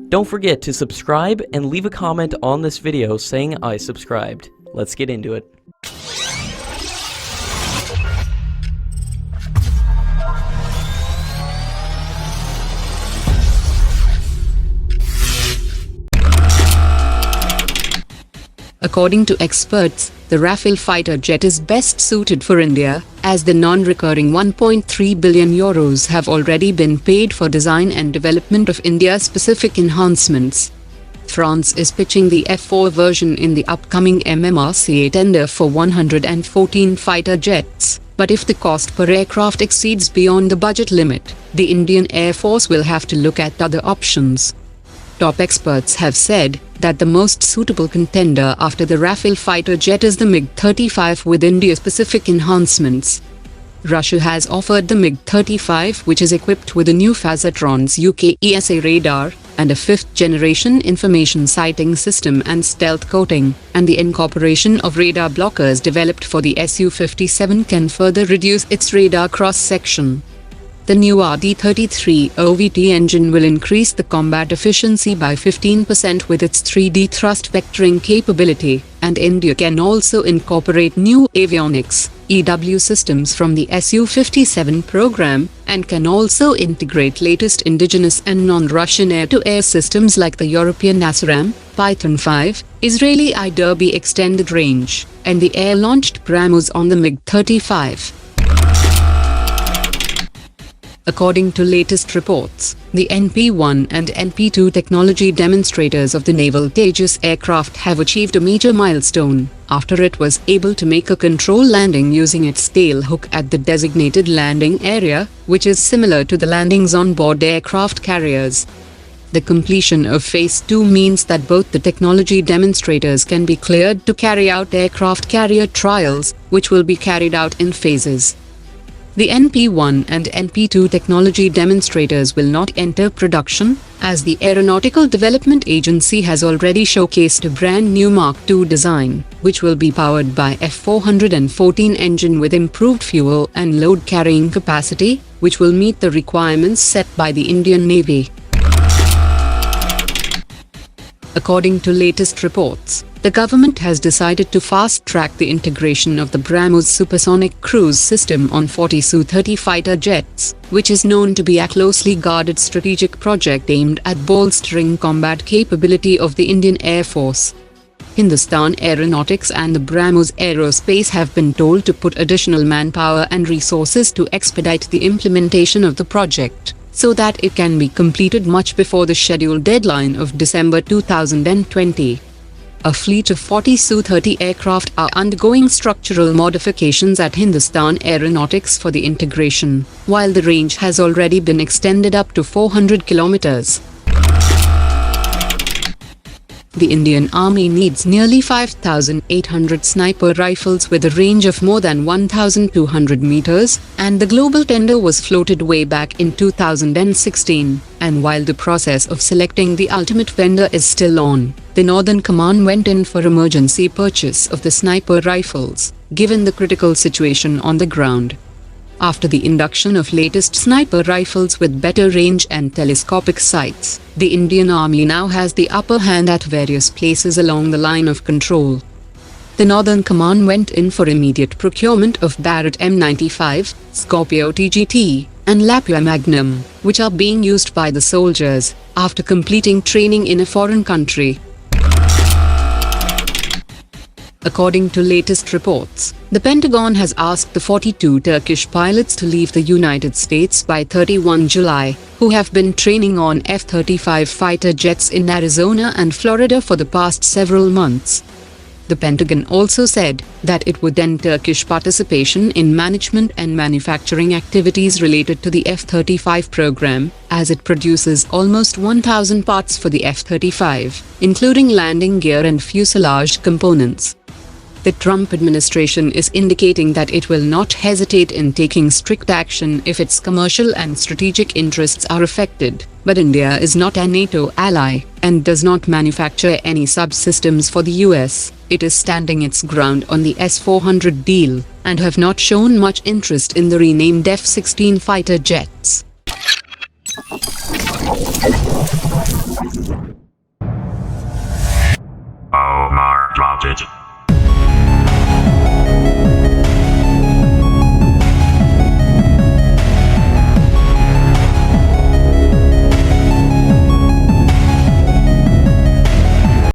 Don't forget to subscribe and leave a comment on this video saying I subscribed. Let's get into it. According to experts, the Rafale fighter jet is best suited for India, as the non-recurring €1.3 billion have already been paid for design and development of India-specific enhancements. France is pitching the F4 version in the upcoming MMRCA tender for 114 fighter jets, but if the cost per aircraft exceeds beyond the budget limit, the Indian Air Force will have to look at other options. Top experts have said that the most suitable contender after the Rafale fighter jet is the MiG-35 with India-specific enhancements. Russia has offered the MiG-35, which is equipped with a new Phasatron's UK ESA radar and a fifth-generation information sighting system and stealth coating, and the incorporation of radar blockers developed for the Su-57 can further reduce its radar cross-section. The new RD-33 OVT engine will increase the combat efficiency by 15% with its 3D thrust vectoring capability, and India can also incorporate new avionics (EW) systems from the Su-57 program, and can also integrate latest indigenous and non-Russian air-to-air systems like the European ASRAAM, Python 5, Israeli iDerby extended range, and the air-launched BrahMos on the MiG-35. According to latest reports, the NP-1 and NP-2 technology demonstrators of the Naval Tejas aircraft have achieved a major milestone, after it was able to make a control landing using its tail hook at the designated landing area, which is similar to the landings on board aircraft carriers. The completion of Phase 2 means that both the technology demonstrators can be cleared to carry out aircraft carrier trials, which will be carried out in phases. The NP-1 and NP-2 technology demonstrators will not enter production, as the Aeronautical Development Agency has already showcased a brand new Mark II design, which will be powered by F414 engine with improved fuel and load carrying capacity, which will meet the requirements set by the Indian Navy. According to latest reports, the government has decided to fast-track the integration of the BrahMos supersonic cruise system on 40 Su-30 fighter jets, which is known to be a closely guarded strategic project aimed at bolstering combat capability of the Indian Air Force. Hindustan Aeronautics and the BrahMos Aerospace have been told to put additional manpower and resources to expedite the implementation of the project, so that it can be completed much before the scheduled deadline of December 2020. A fleet of 40 Su-30 aircraft are undergoing structural modifications at Hindustan Aeronautics for the integration, while the range has already been extended up to 400 kilometers. The Indian Army needs nearly 5,800 sniper rifles with a range of more than 1,200 meters, and the global tender was floated way back in 2016, and while the process of selecting the ultimate vendor is still on, the Northern Command went in for emergency purchase of the sniper rifles, given the critical situation on the ground. After the induction of latest sniper rifles with better range and telescopic sights, the Indian Army now has the upper hand at various places along the line of control. The Northern Command went in for immediate procurement of Barrett M95, Scorpio TGT, and Lapua Magnum, which are being used by the soldiers, after completing training in a foreign country. According to latest reports, the Pentagon has asked the 42 Turkish pilots to leave the United States by 31 July, who have been training on F-35 fighter jets in Arizona and Florida for the past several months. The Pentagon also said that it would end Turkish participation in management and manufacturing activities related to the F-35 program, as it produces almost 1,000 parts for the F-35, including landing gear and fuselage components. The Trump administration is indicating that it will not hesitate in taking strict action if its commercial and strategic interests are affected, but India is not a NATO ally, and does not manufacture any subsystems for the US. It is standing its ground on the S-400 deal, and have not shown much interest in the renamed F-16 fighter jets.